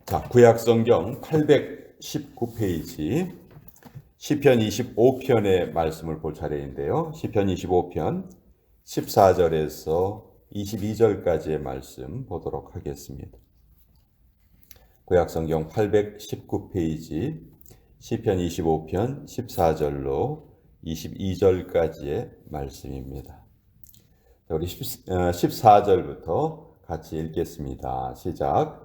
자, 구약성경 819페이지 시편 25편의 말씀을 볼 차례인데요. 시편 25편 14절에서 22절까지의 말씀 보도록 하겠습니다. 구약성경 819페이지 시편 25편 14절로 22절까지의 말씀입니다. 우리 14절부터 같이 읽겠습니다. 시작.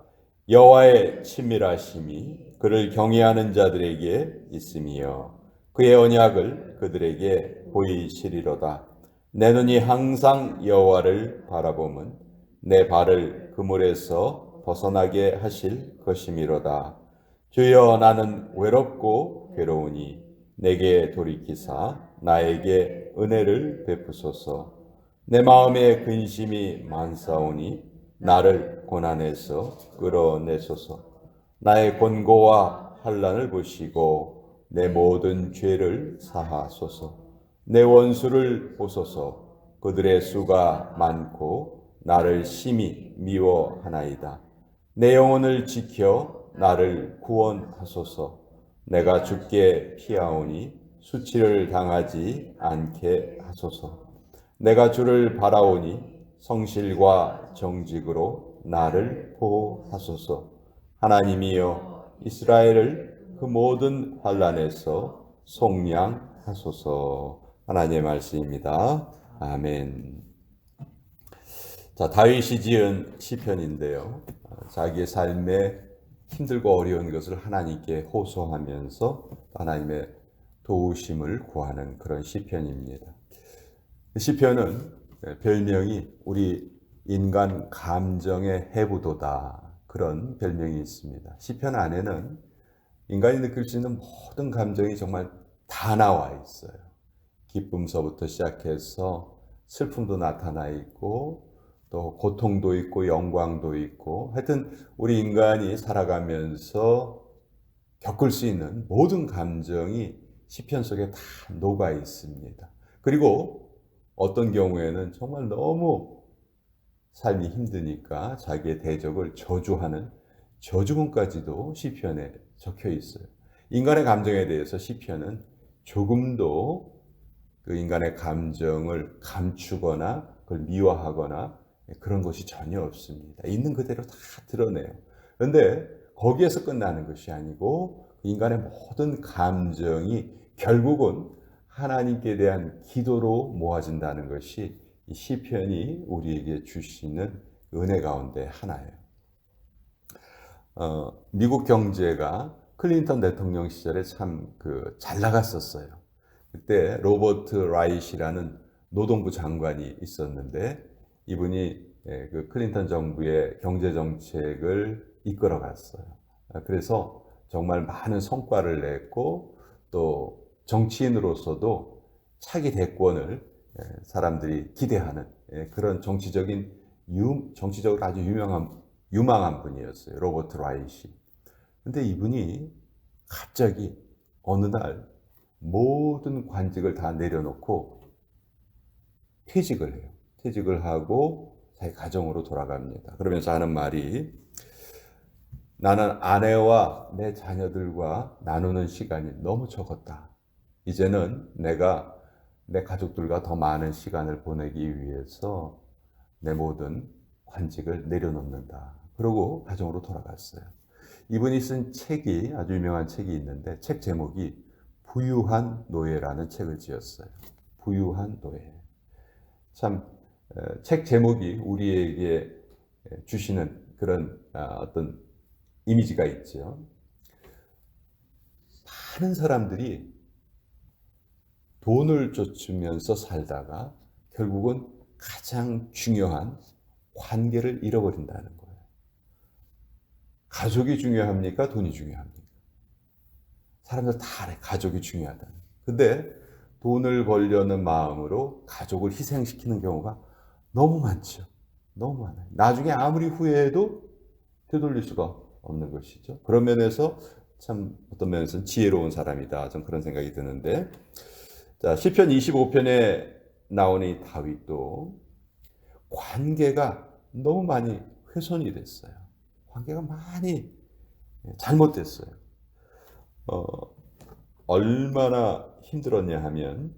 여호와의 친밀하심이 그를 경외하는 자들에게 있으며 그의 언약을 그들에게 보이시리로다. 내 눈이 항상 여호와를 바라보면 내 발을 그물에서 벗어나게 하실 것이미로다. 주여, 나는 외롭고 괴로우니 내게 돌이키사 나에게 은혜를 베푸소서. 내 마음에 근심이 많사오니 나를 고난에서 끌어내소서. 나의 권고와 환난을 보시고 내 모든 죄를 사하소서. 내 원수를 보소서. 그들의 수가 많고 나를 심히 미워하나이다. 내 영혼을 지켜 나를 구원하소서. 내가 죽게 피하오니 수치를 당하지 않게 하소서. 내가 주를 바라오니 성실과 정직으로 나를 보호하소서. 하나님이여, 이스라엘을 그 모든 환난에서 속량하소서. 하나님의 말씀입니다. 아멘. 자, 다윗이 지은 시편인데요. 자기의 삶에 힘들고 어려운 것을 하나님께 호소하면서 하나님의 도우심을 구하는 그런 시편입니다. 시편은 별명이 우리 인간 감정의 해부도다, 그런 별명이 있습니다. 시편 안에는 인간이 느낄 수 있는 모든 감정이 정말 다 나와 있어요. 기쁨서부터 시작해서 슬픔도 나타나 있고 또 고통도 있고 영광도 있고, 하여튼 우리 인간이 살아가면서 겪을 수 있는 모든 감정이 시편 속에 다 녹아 있습니다. 그리고 어떤 경우에는 정말 너무 삶이 힘드니까 자기의 대적을 저주하는 저주문까지도 시편에 적혀 있어요. 인간의 감정에 대해서 시편은 조금도 그 인간의 감정을 감추거나 그걸 미화하거나 그런 것이 전혀 없습니다. 있는 그대로 다 드러내요. 그런데 거기에서 끝나는 것이 아니고 인간의 모든 감정이 결국은 하나님께 대한 기도로 모아진다는 것이 이 시편이 우리에게 주시는 은혜 가운데 하나예요. 미국 경제가 클린턴 대통령 시절에 참 잘 나갔었어요. 그때 로버트 라이시라는 노동부 장관이 있었는데 이분이 그 클린턴 정부의 경제 정책을 이끌어갔어요. 그래서 정말 많은 성과를 냈고 또 정치인으로서도 차기 대권을 사람들이 기대하는 그런 정치적으로 아주 유망한 분이었어요. 로버트 라이시. 근데 이분이 갑자기 어느 날 모든 관직을 다 내려놓고 퇴직을 해요. 퇴직을 하고 자기 가정으로 돌아갑니다. 그러면서 하는 말이, 나는 아내와 내 자녀들과 나누는 시간이 너무 적었다. 이제는 내가 내 가족들과 더 많은 시간을 보내기 위해서 내 모든 관직을 내려놓는다. 그러고 가정으로 돌아갔어요. 이분이 쓴 책이, 아주 유명한 책이 있는데 책 제목이 부유한 노예라는 책을 지었어요. 부유한 노예. 참 책 제목이 우리에게 주시는 그런 어떤 이미지가 있죠. 많은 사람들이 돈을 쫓으면서 살다가 결국은 가장 중요한 관계를 잃어버린다는 거예요. 가족이 중요합니까? 돈이 중요합니까? 사람들 다 알아요. 가족이 중요하다는. 근데 돈을 벌려는 마음으로 가족을 희생시키는 경우가 너무 많죠. 너무 많아요. 나중에 아무리 후회해도 되돌릴 수가 없는 것이죠. 그런 면에서 참 어떤 면에서는 지혜로운 사람이다, 좀 그런 생각이 드는데, 자, 시편 25편에 나오는 이 다윗도 관계가 너무 많이 훼손이 됐어요. 관계가 많이 잘못됐어요. 얼마나 힘들었냐 하면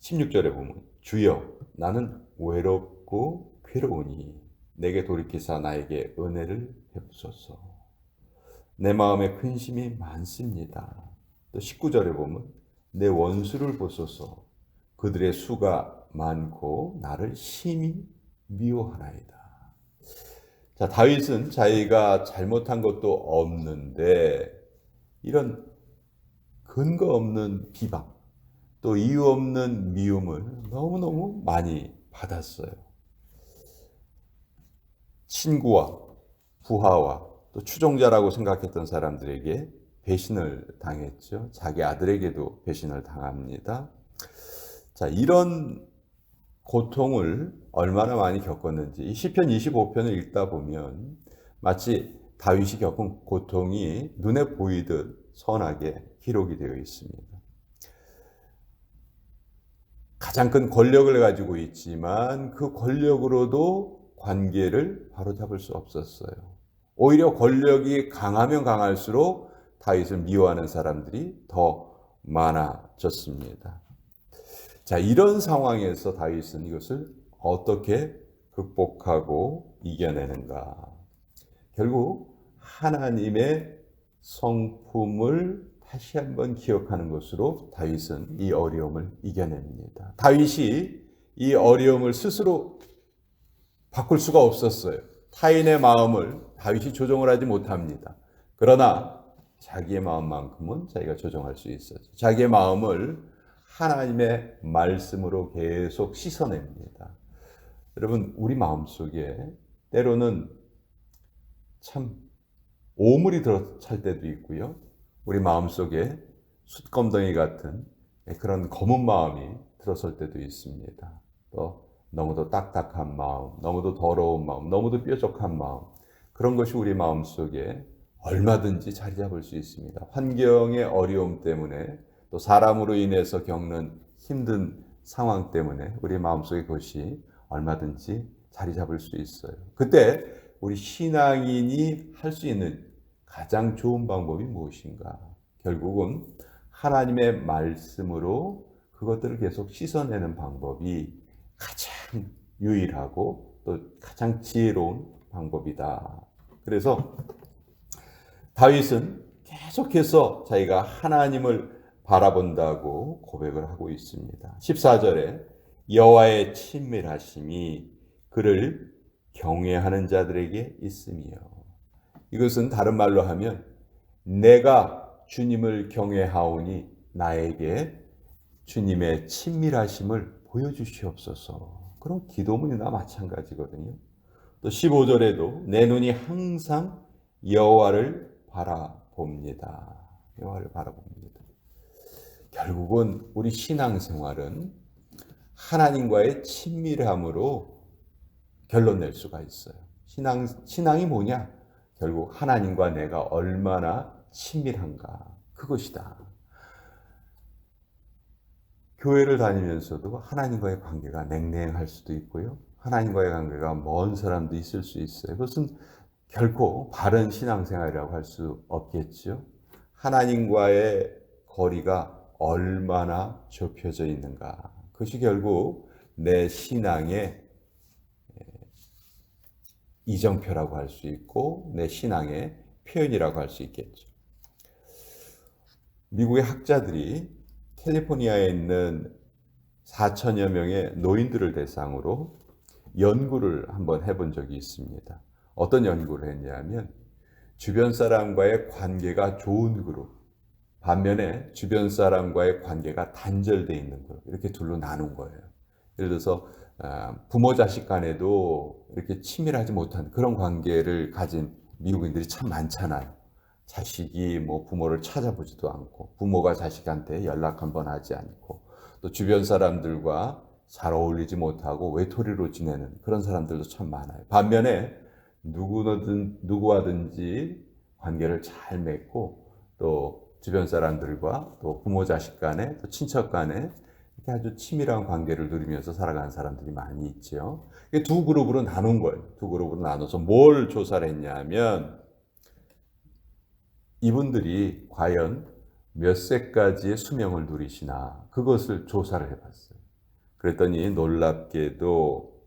16절에 보면 주여 나는 외롭고 괴로우니 내게 돌이키사 나에게 은혜를 베푸소서. 내 마음에 근심이 많습니다. 또 19절에 보면 내 원수를 보소서. 그들의 수가 많고 나를 심히 미워하나이다. 자, 다윗은 자기가 잘못한 것도 없는데 이런 근거 없는 비방, 또 이유 없는 미움을 너무너무 많이 받았어요. 친구와 부하와 또 추종자라고 생각했던 사람들에게 배신을 당했죠. 자기 아들에게도 배신을 당합니다. 자, 이런 고통을 얼마나 많이 겪었는지 이 시편 25편을 읽다 보면 마치 다윗이 겪은 고통이 눈에 보이듯 선하게 기록이 되어 있습니다. 가장 큰 권력을 가지고 있지만 그 권력으로도 관계를 바로잡을 수 없었어요. 오히려 권력이 강하면 강할수록 다윗을 미워하는 사람들이 더 많아졌습니다. 자, 이런 상황에서 다윗은 이것을 어떻게 극복하고 이겨내는가? 결국 하나님의 성품을 다시 한번 기억하는 것으로 다윗은 이 어려움을 이겨냅니다. 다윗이 이 어려움을 스스로 바꿀 수가 없었어요. 타인의 마음을 다윗이 조정을 하지 못합니다. 그러나 자기의 마음만큼은 자기가 조정할 수 있었죠. 자기의 마음을 하나님의 말씀으로 계속 씻어냅니다. 여러분, 우리 마음속에 때로는 참 오물이 들어찰 때도 있고요. 우리 마음속에 숯검덩이 같은 그런 검은 마음이 들어설 때도 있습니다. 또 너무도 딱딱한 마음, 너무도 더러운 마음, 너무도 뾰족한 마음, 그런 것이 우리 마음속에 얼마든지 자리 잡을 수 있습니다. 환경의 어려움 때문에 또 사람으로 인해서 겪는 힘든 상황 때문에 우리 마음속에 그것이 얼마든지 자리 잡을 수 있어요. 그때 우리 신앙인이 할 수 있는 가장 좋은 방법이 무엇인가? 결국은 하나님의 말씀으로 그것들을 계속 씻어내는 방법이 가장 유일하고 또 가장 지혜로운 방법이다. 그래서 다윗은 계속해서 자기가 하나님을 바라본다고 고백을 하고 있습니다. 14절에 여호와의 친밀하심이 그를 경외하는 자들에게 있으며, 이것은 다른 말로 하면 내가 주님을 경외하오니 나에게 주님의 친밀하심을 보여주시옵소서. 그런 기도문이나 마찬가지거든요. 또 15절에도 내 눈이 항상 여호와를 바라봅니다. 여호와를 바라봅니다. 결국은 우리 신앙생활은 하나님과의 친밀함으로 결론 낼 수가 있어요. 신앙이 뭐냐? 결국 하나님과 내가 얼마나 친밀한가, 그것이다. 교회를 다니면서도 하나님과의 관계가 냉랭할 수도 있고요. 하나님과의 관계가 먼 사람도 있을 수 있어요. 그것은 결코 바른 신앙생활이라고 할 수 없겠죠. 하나님과의 거리가 얼마나 좁혀져 있는가. 그것이 결국 내 신앙의 이정표라고 할 수 있고 내 신앙의 표현이라고 할 수 있겠죠. 미국의 학자들이 캘리포니아에 있는 4천여 명의 노인들을 대상으로 연구를 한번 해본 적이 있습니다. 어떤 연구를 했냐면 주변 사람과의 관계가 좋은 그룹, 반면에 주변 사람과의 관계가 단절되어 있는 그룹, 이렇게 둘로 나눈 거예요. 예를 들어서 부모 자식 간에도 이렇게 친밀하지 못한 그런 관계를 가진 미국인들이 참 많잖아요. 자식이 뭐 부모를 찾아보지도 않고 부모가 자식한테 연락 한번 하지 않고 또 주변 사람들과 잘 어울리지 못하고 외톨이로 지내는 그런 사람들도 참 많아요. 반면에 누구와든지 관계를 잘 맺고 또 주변 사람들과 또 부모 자식 간에 또 친척 간에 이렇게 아주 치밀한 관계를 누리면서 살아가는 사람들이 많이 있죠. 이게 두 그룹으로 나눈 거예요. 두 그룹으로 나눠서 뭘 조사를 했냐면 이분들이 과연 몇 세까지의 수명을 누리시나 그것을 조사를 해봤어요. 그랬더니 놀랍게도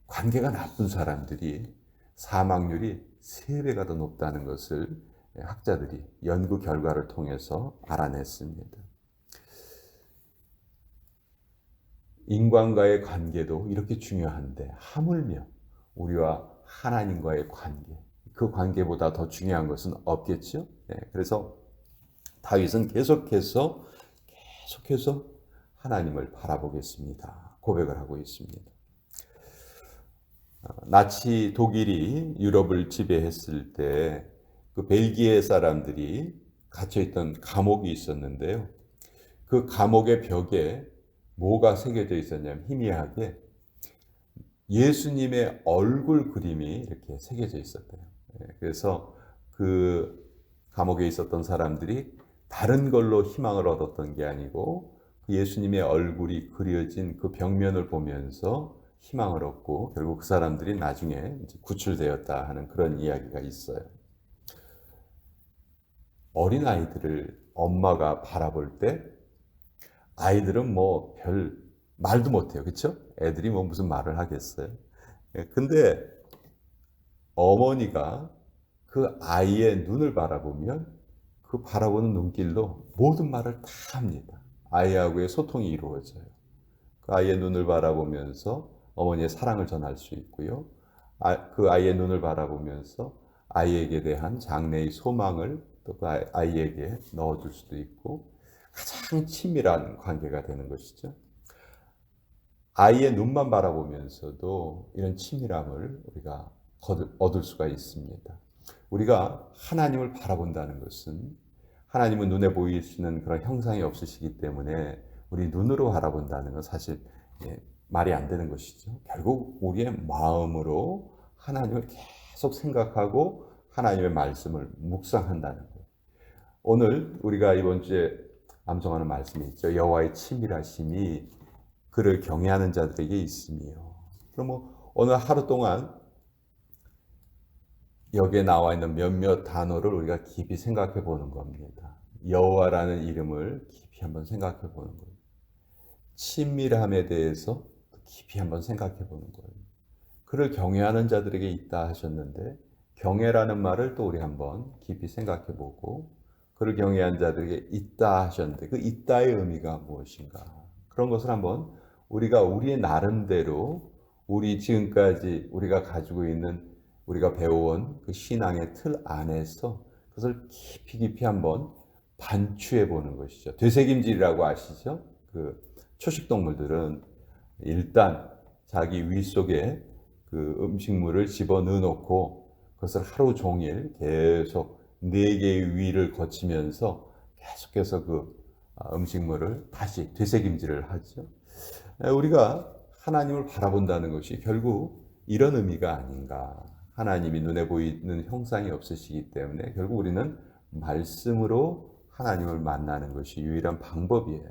관계가 나쁜 사람들이 사망률이 3배가 더 높다는 것을 학자들이 연구 결과를 통해서 알아냈습니다. 인간과의 관계도 이렇게 중요한데 하물며 우리와 하나님과의 관계, 그 관계보다 더 중요한 것은 없겠죠. 그래서 다윗은 계속해서 하나님을 바라보겠습니다. 고백을 하고 있습니다. 나치 독일이 유럽을 지배했을 때 그 벨기에 사람들이 갇혀있던 감옥이 있었는데요. 그 감옥의 벽에 뭐가 새겨져 있었냐면 희미하게 예수님의 얼굴 그림이 이렇게 새겨져 있었대요. 그래서 그 감옥에 있었던 사람들이 다른 걸로 희망을 얻었던 게 아니고 예수님의 얼굴이 그려진 그 벽면을 보면서 희망을 얻고 결국 그 사람들이 나중에 이제 구출되었다 하는 그런 이야기가 있어요. 어린 아이들을 엄마가 바라볼 때 아이들은 뭐 별 말도 못해요. 그렇죠? 애들이 뭐 무슨 말을 하겠어요. 근데 어머니가 그 아이의 눈을 바라보면 그 바라보는 눈길로 모든 말을 다 합니다. 아이하고의 소통이 이루어져요. 그 아이의 눈을 바라보면서 어머니의 사랑을 전할 수 있고요. 그 아이의 눈을 바라보면서 아이에게 대한 장래의 소망을 또 그 아이에게 넣어줄 수도 있고 가장 친밀한 관계가 되는 것이죠. 아이의 눈만 바라보면서도 이런 친밀함을 우리가 얻을 수가 있습니다. 우리가 하나님을 바라본다는 것은 하나님은 눈에 보이시는 그런 형상이 없으시기 때문에 우리 눈으로 바라본다는 건 사실 말이 안 되는 것이죠. 결국 우리의 마음으로 하나님을 계속 생각하고 하나님의 말씀을 묵상한다는 거예요. 오늘 우리가 이번 주에 암송하는 말씀이 있죠. 여호와의 친밀하심이 그를 경외하는 자들에게 있으며. 그럼 오늘 하루 동안 여기에 나와 있는 몇몇 단어를 우리가 깊이 생각해 보는 겁니다. 여호와라는 이름을 깊이 한번 생각해 보는 거예요. 친밀함에 대해서 깊이 한번 생각해 보는 거예요. 그를 경외하는 자들에게 있다 하셨는데 경외라는 말을 또 우리 한번 깊이 생각해 보고 그를 경외한 자들에게 있다 하셨는데 그 있다의 의미가 무엇인가? 그런 것을 한번 우리가 우리의 나름대로 우리 지금까지 우리가 가지고 있는 우리가 배워온 그 신앙의 틀 안에서 그것을 깊이 한번 반추해 보는 것이죠. 되새김질이라고 아시죠? 그 초식동물들은 일단 자기 위 속에 그 음식물을 집어넣어 놓고 그것을 하루 종일 계속 4개의 위를 거치면서 계속해서 그 음식물을 다시 되새김질을 하죠. 우리가 하나님을 바라본다는 것이 결국 이런 의미가 아닌가. 하나님이 눈에 보이는 형상이 없으시기 때문에 결국 우리는 말씀으로 하나님을 만나는 것이 유일한 방법이에요.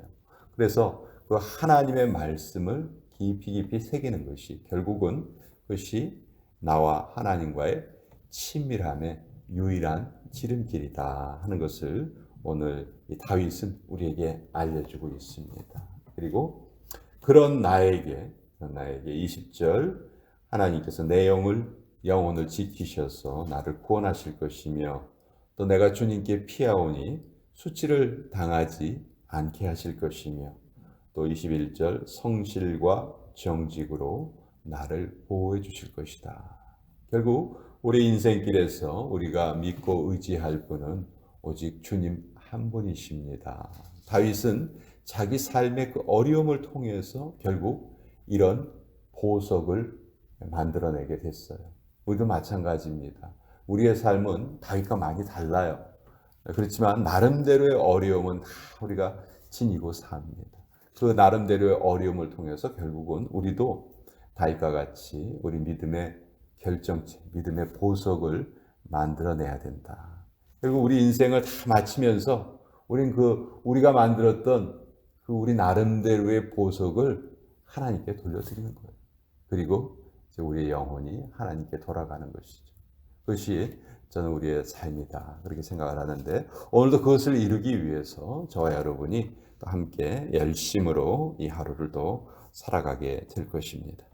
그래서 그 하나님의 말씀을 깊이 새기는 것이 결국은 그것이 나와 하나님과의 친밀함의 유일한 지름길이다 하는 것을 오늘 이 다윗은 우리에게 알려주고 있습니다. 그리고 그런 나에게 20절 하나님께서 내 영혼을 지키셔서 나를 구원하실 것이며 또 내가 주님께 피하오니 수치를 당하지 않게 하실 것이며 또 21절 성실과 정직으로 나를 보호해 주실 것이다. 결국 우리 인생길에서 우리가 믿고 의지할 분은 오직 주님 한 분이십니다. 다윗은 자기 삶의 그 어려움을 통해서 결국 이런 보석을 만들어내게 됐어요. 우리도 마찬가지입니다. 우리의 삶은 다윗과 많이 달라요. 그렇지만 나름대로의 어려움은 다 우리가 지니고 삽니다. 그 나름대로의 어려움을 통해서 결국은 우리도 다윗과 같이 우리 믿음의 결정체, 믿음의 보석을 만들어내야 된다. 그리고 우리 인생을 다 마치면서 우린 우리가 만들었던 그 우리 나름대로의 보석을 하나님께 돌려드리는 거예요. 그리고 이제 우리의 영혼이 하나님께 돌아가는 것이죠. 그것이 저는 우리의 삶이다. 그렇게 생각을 하는데 오늘도 그것을 이루기 위해서 저와 여러분이 또 함께 열심으로 이 하루를 또 살아가게 될 것입니다.